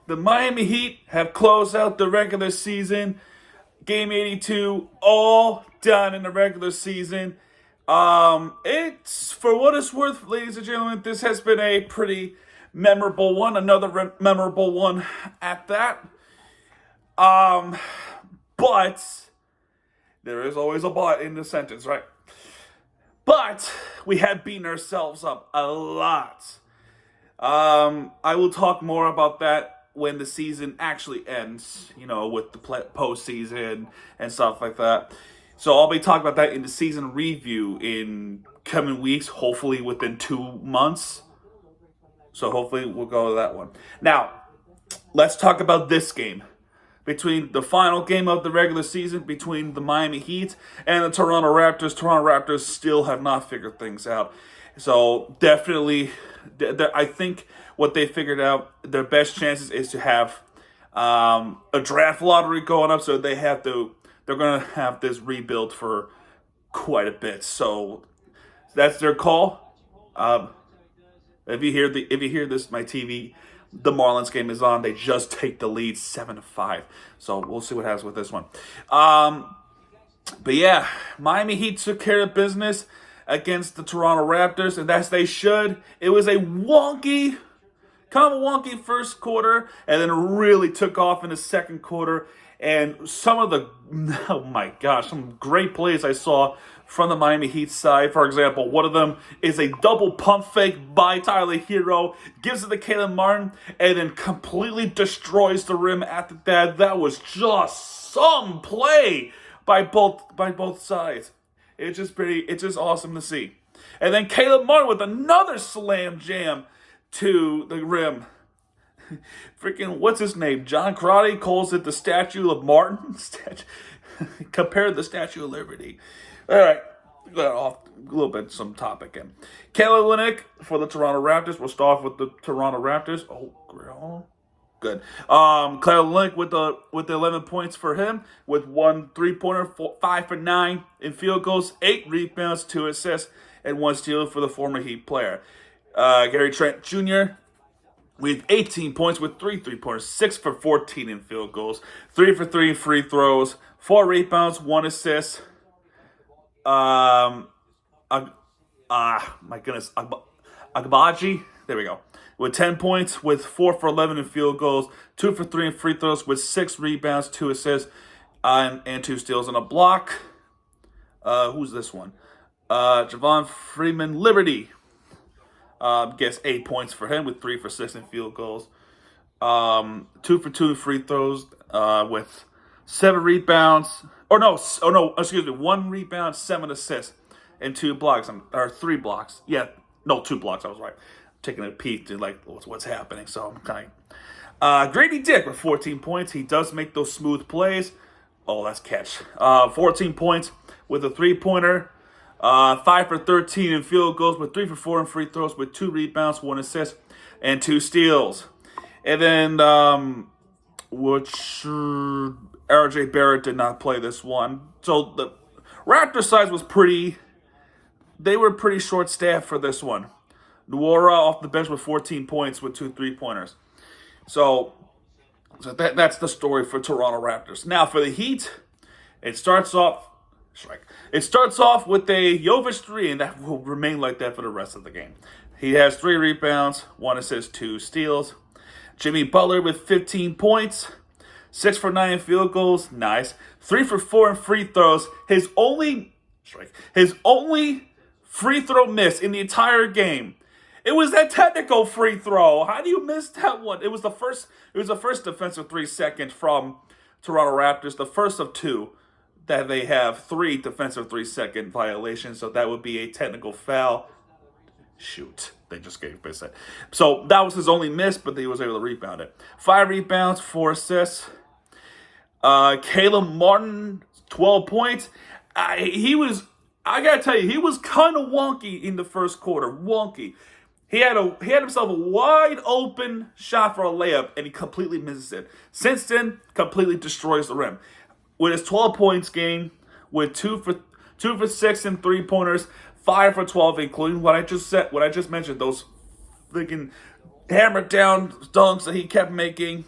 the Miami Heat have closed out the regular season. Game 82, all done in the regular season. It's, for what it's worth, ladies and gentlemen, this has been a pretty memorable one. Another memorable one at that. But there is always a but in the sentence, right? But we have beaten ourselves up a lot. I will talk more about that when the season actually ends, with the postseason and stuff like that. So I'll be talking about that in the season review in coming weeks, hopefully within 2 months. So hopefully we'll go to that one. Now, let's talk about this game. Between the final game of the regular season, between the Miami Heat and the Toronto Raptors. Toronto Raptors still have not figured things out. So definitely, I think what they figured out, their best chances is to have a draft lottery going up. So they're going to have this rebuild for quite a bit. So that's their call. If you hear this, my TV, the Marlins game is on. They just take the lead 7-5. So we'll see what happens with this one. But yeah, Miami Heat took care of business against the Toronto Raptors, and as they should. It was a kind of wonky first quarter, and then really took off in the second quarter. And some great plays I saw from the Miami Heat side. For example, one of them is a double pump fake by Tyler Hero, gives it to Caleb Martin, and then completely destroys the rim after that. That was just some play by both sides. It's just awesome to see. And then Caleb Martin with another slam jam to the rim. Freaking, what's his name? John Crotty calls it the Statue of Martin. Compared to the Statue of Liberty. All right, got off a little bit some topic in. Kelly Olynyk for the Toronto Raptors. We'll start off with the Toronto Raptors. Oh, good. Kelly Olynyk with the 11 points for him, with 1 3-pointer, 5 for 9 in field goals, 8 rebounds, 2 assists, and 1 steal for the former Heat player. Gary Trent Jr. with 18 points with 3 3-pointers, 6 for 14 in field goals, 3 for 3 free throws, 4 rebounds, 1 assist. My goodness, Agbaji, there we go, with 10 points, with 4 for 11 in field goals, 2 for 3 in free throws, with 6 rebounds, 2 assists, and 2 steals and a block. Who's this one? Javon Freeman Liberty. Gets 8 points for him with 3 for 6 in field goals. 2 for 2 free throws with 7 rebounds. 1 rebound, 7 assists, and 2 blocks. Or 3 blocks. 2 blocks, I was right. Taking a peek to what's happening. So I'm kind of... Grady Dick with 14 points. He does make those smooth plays. Oh, that's catch. 14 points with a 3-pointer. 5 for 13 in field goals, with 3 for 4 in free throws, with 2 rebounds, 1 assist, and 2 steals. And then, RJ Barrett did not play this one. So the Raptors side was they were pretty short-staffed for this one. Nwora off the bench with 14 points with 2 3-pointers. So that's the story for Toronto Raptors. Now for the Heat, it starts off with a Jovic 3, and that will remain like that for the rest of the game. He has 3 rebounds, 1 assist, 2 steals. Jimmy Butler with 15 points, 6 for 9 field goals, nice. 3 for 4 in free throws. His only free throw miss in the entire game. It was that technical free throw. How do you miss that one? It was the first defensive 3-second from Toronto Raptors, the first of 2. That they have 3 defensive 3-second violations, so that would be a technical foul. Shoot, they just gave it. So that was his only miss, but he was able to rebound it. 5 rebounds, 4 assists. Caleb Martin, 12 points. I gotta tell you, he was kind of wonky in the first quarter. Wonky. He had himself a wide open shot for a layup, and he completely misses it. Since then, completely destroys the rim. With his 12 points game, with 2 for 6 in 3-pointers, 5 for 12, including what I just mentioned, those freaking hammer down dunks that he kept making.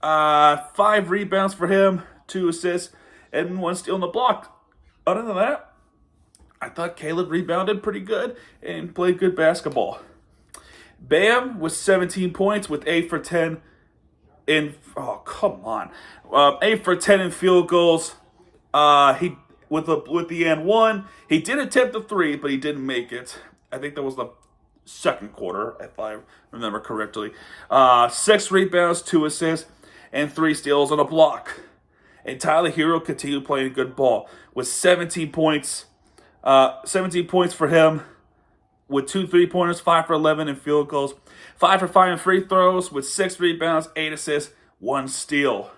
5 rebounds for him, 2 assists, and 1 steal on the block. Other than that, I thought Caleb rebounded pretty good and played good basketball. Bam with 17 points with 8 for 10 in. Oh, come on. 8 for 10 in field goals. He with the and one, he did attempt the 3, but he didn't make it. I think that was the second quarter, if I remember correctly. 6 rebounds, 2 assists, and 3 steals on a block. And Tyler Hero continued playing good ball with 17 points. 17 points for him with 2 3-pointers, 5 for 11 in field goals, 5 for 5 in free throws with 6 rebounds, 8 assists, 1 steal.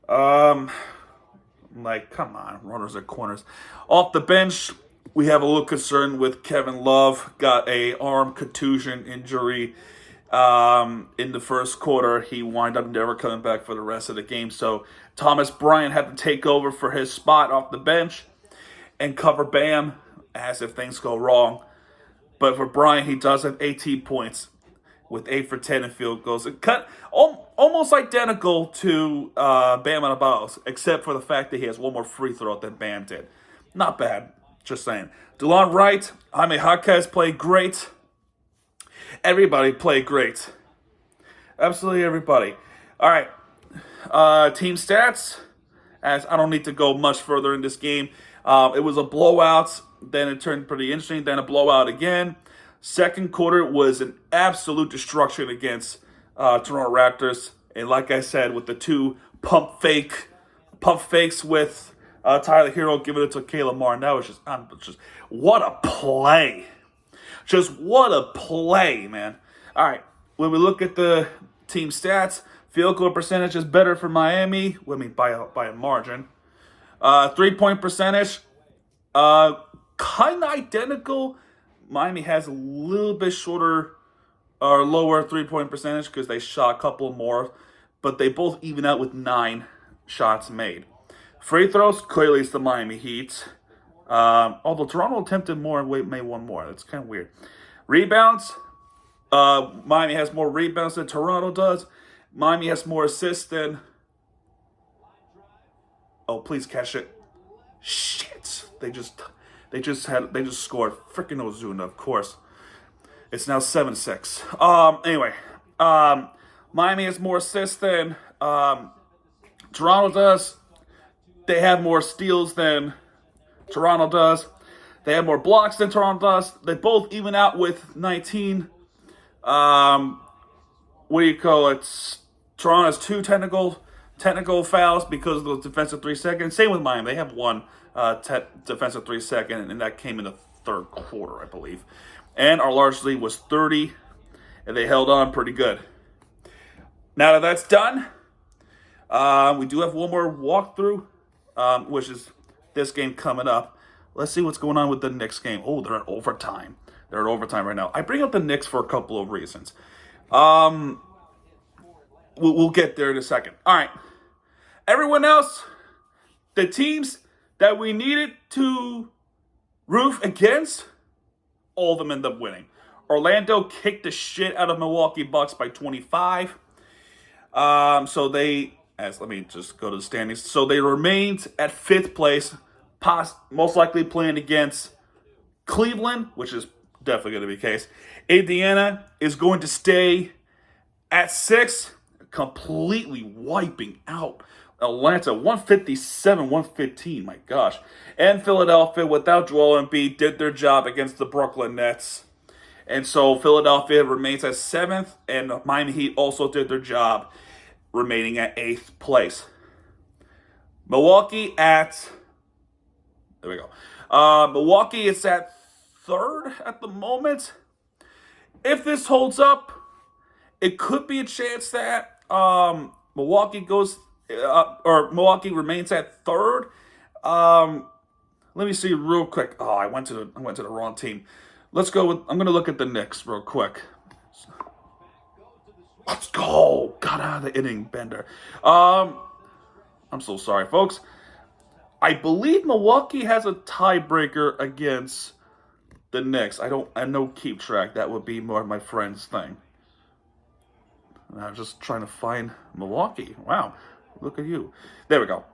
Like, come on, runners at corners. Off the bench, we have a little concern with Kevin Love. Got a arm contusion injury in the first quarter. He wound up never coming back for the rest of the game. So Thomas Bryant had to take over for his spot off the bench and cover Bam as if things go wrong. But for Bryant, he does have 18 points with 8 for 10 in field goals. It cut almost identical to Bam Adebayo's, except for the fact that he has 1 more free throw than Bam did. Not bad, just saying. DeLon Wright, Jaime Jaquez played great. Everybody played great. Absolutely everybody. All right, team stats. As I don't need to go much further in this game. It was a blowout. Then it turned pretty interesting. Then a blowout again. Second quarter was an absolute destruction against Toronto Raptors. And like I said, with the 2 pump fakes with Tyler Hero giving it to Caleb Martin. That was just what a play. Just what a play, man. All right, when we look at the team stats, field goal percentage is better for Miami. I mean, by a margin. 3-point percentage, kind of identical. Miami has a little bit shorter or lower 3-point percentage because they shot a couple more, but they both even out with 9 shots made. Free throws, clearly it's the Miami Heat. Although Toronto attempted more and made 1 more. That's kind of weird. Rebounds, Miami has more rebounds than Toronto does. Miami has more assists than... Oh, please catch it. Shit. They just scored. Freaking Ozuna, of course. It's now 7-6. Anyway, Miami has more assists than Toronto does. They have more steals than Toronto does. They have more blocks than Toronto does. They both even out with 19. What do you call it? Toronto has 2 technical fouls because of the defensive 3 seconds. Same with Miami. They have 1 defensive 3 second, and that came in the third quarter, I believe. And our largest lead was 30, and they held on pretty good. Now that that's done, we do have 1 more walkthrough, which is this game coming up. Let's see what's going on with the Knicks game. Oh, they're at overtime. They're at overtime right now. I bring up the Knicks for a couple of reasons. We'll get there in a second. All right. Everyone else, the teams that we needed to roof against, all of them end up winning. Orlando kicked the shit out of Milwaukee Bucks by 25. Let me just go to the standings. So they remained at 5th place, most likely playing against Cleveland, which is definitely going to be the case. Indiana is going to stay at 6, completely wiping out Atlanta, 157-115, my gosh. And Philadelphia, without Joel Embiid, did their job against the Brooklyn Nets. And so Philadelphia remains at 7th, and Miami Heat also did their job, remaining at 8th place. Milwaukee there we go. Milwaukee is at 3rd at the moment. If this holds up, it could be a chance that Milwaukee remains at 3rd. Let me see real quick. Oh, I went to the wrong team. Let's go with. I'm gonna look at the Knicks real quick. Let's go. Got out of the inning bender. I'm so sorry, folks. I believe Milwaukee has a tiebreaker against the Knicks. I know keep track. That would be more of my friend's thing. I'm just trying to find Milwaukee. Wow, look at you. There we go.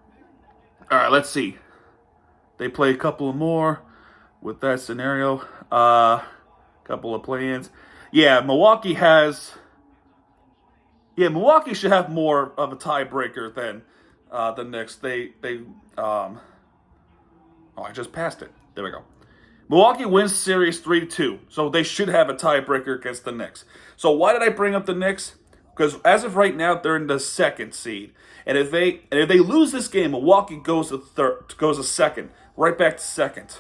All right, let's see. They play a couple more with that scenario. Couple of play-ins. Yeah, Milwaukee has. Yeah, Milwaukee should have more of a tiebreaker than the Knicks. Oh, I just passed it. There we go. Milwaukee wins series 3-2, so they should have a tiebreaker against the Knicks. So why did I bring up the Knicks? Because as of right now, they're in the second seed, and if they lose this game, Milwaukee goes to second, right back to second.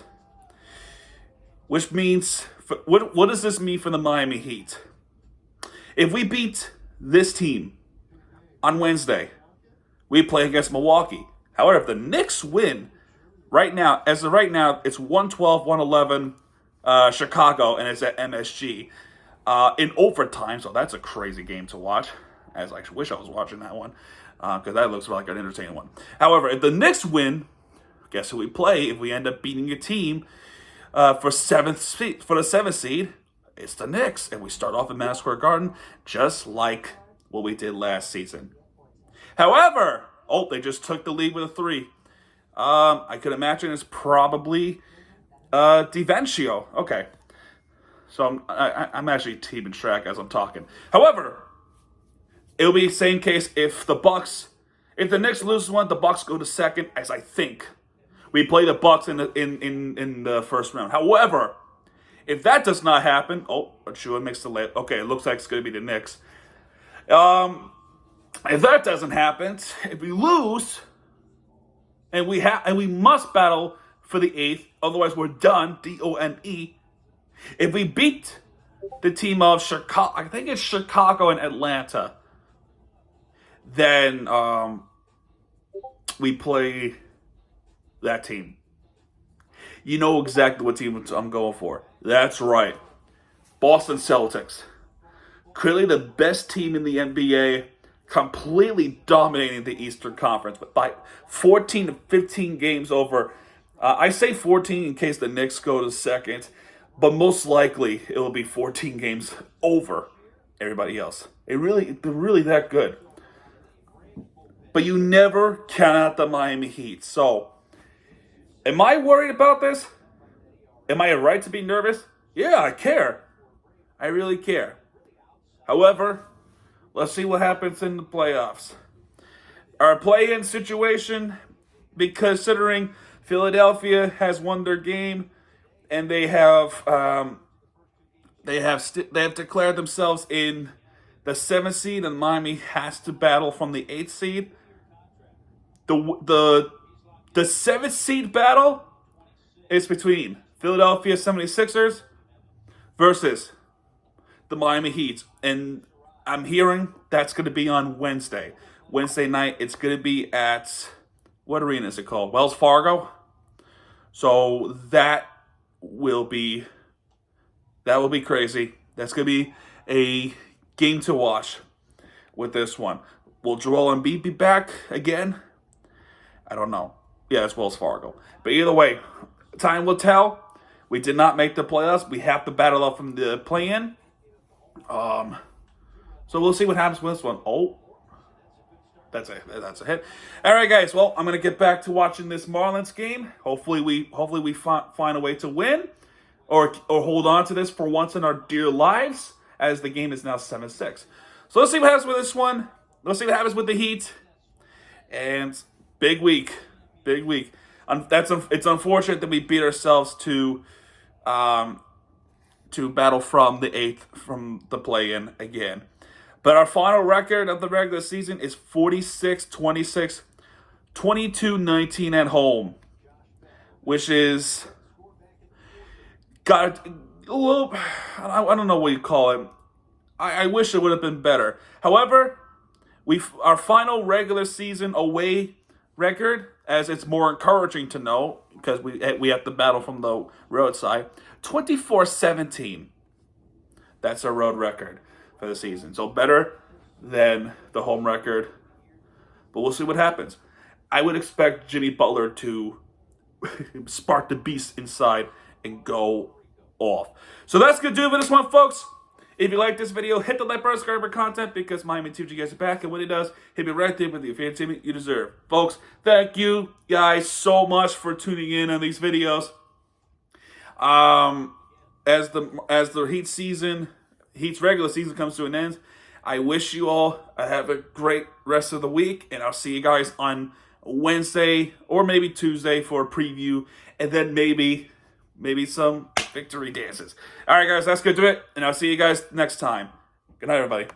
Which means, what does this mean for the Miami Heat? If we beat this team on Wednesday, we play against Milwaukee. However, if the Knicks win, as of right now, it's 112-111 Chicago, and it's at MSG in overtime. So that's a crazy game to watch. As I wish I was watching that one, because that looks like an entertaining one. However, if the Knicks win, guess who we play? If we end up beating a team for the seventh seed, it's the Knicks, and we start off in Madison Square Garden just like what we did last season. However, they just took the lead with a 3. I could imagine it's probably DiVincenzo. Okay. So I'm actually keeping track as I'm talking. However, it'll be the same case if the Knicks lose one, the Bucks go to second, as I think. We play the Bucks in the first round. However, if that does not happen, Achua makes the late. Okay, it looks like it's going to be the Knicks. If that doesn't happen, if we lose, and we must battle for the 8th, otherwise we're done. DONE. If we beat the team of Chicago, I think it's Chicago and Atlanta, then we play that team. You know exactly what team I'm going for. That's right. Boston Celtics. Clearly the best team in the NBA, completely dominating the Eastern Conference by 14 to 15 games over. I say 14 in case the Knicks go to second, but most likely it will be 14 games over everybody else. They're really that good. But you never count out the Miami Heat. So, am I worried about this? Am I right to be nervous? Yeah, I care. I really care. However, let's see what happens in the playoffs. Our play-in situation, considering Philadelphia has won their game and they have declared themselves in the 7th seed, and Miami has to battle from the 8th seed. The 7th seed battle is between Philadelphia 76ers versus the Miami Heat. And I'm hearing that's going to be on Wednesday. Wednesday night, it's going to be at, what arena is it called? Wells Fargo. So that will be crazy. That's going to be a game to watch with this one. Will Joel Embiid be back again? I don't know. Yeah, it's Wells Fargo. But either way, time will tell. We did not make the playoffs. We have to battle up from the play-in. So we'll see what happens with this one. That's a hit. All right, guys. Well, I'm gonna get back to watching this Marlins game. Hopefully we find a way to win, or hold on to this for once in our dear lives, as the game is now 7-6. So let's see what happens with this one. Let's see what happens with the Heat. And big week. It's unfortunate that we beat ourselves to battle from the 8th, from the play-in again. But our final record of the regular season is 46-26, 22-19 at home, which is got a little. I don't know what you call it. I wish it would have been better. However, our final regular season away record, as it's more encouraging to know because we have to battle from the roadside, 24-17. That's our road record for the season. So better than the home record. But we'll see what happens. I would expect Jimmy Butler to spark the beast inside and go off. So that's going to do it for this one, folks. If you like this video, hit the like button, subscribe for content, because Miami 2G guys are back, and when it does, hit me right there with the entertainment you deserve. Folks, thank you guys so much for tuning in on these videos. As the Heat's regular season comes to an end, I wish you all have a great rest of the week, and I'll see you guys on Wednesday or maybe Tuesday for a preview, and then maybe some victory dances. All right, guys, that's good to it, and I'll see you guys next time. Good night, everybody.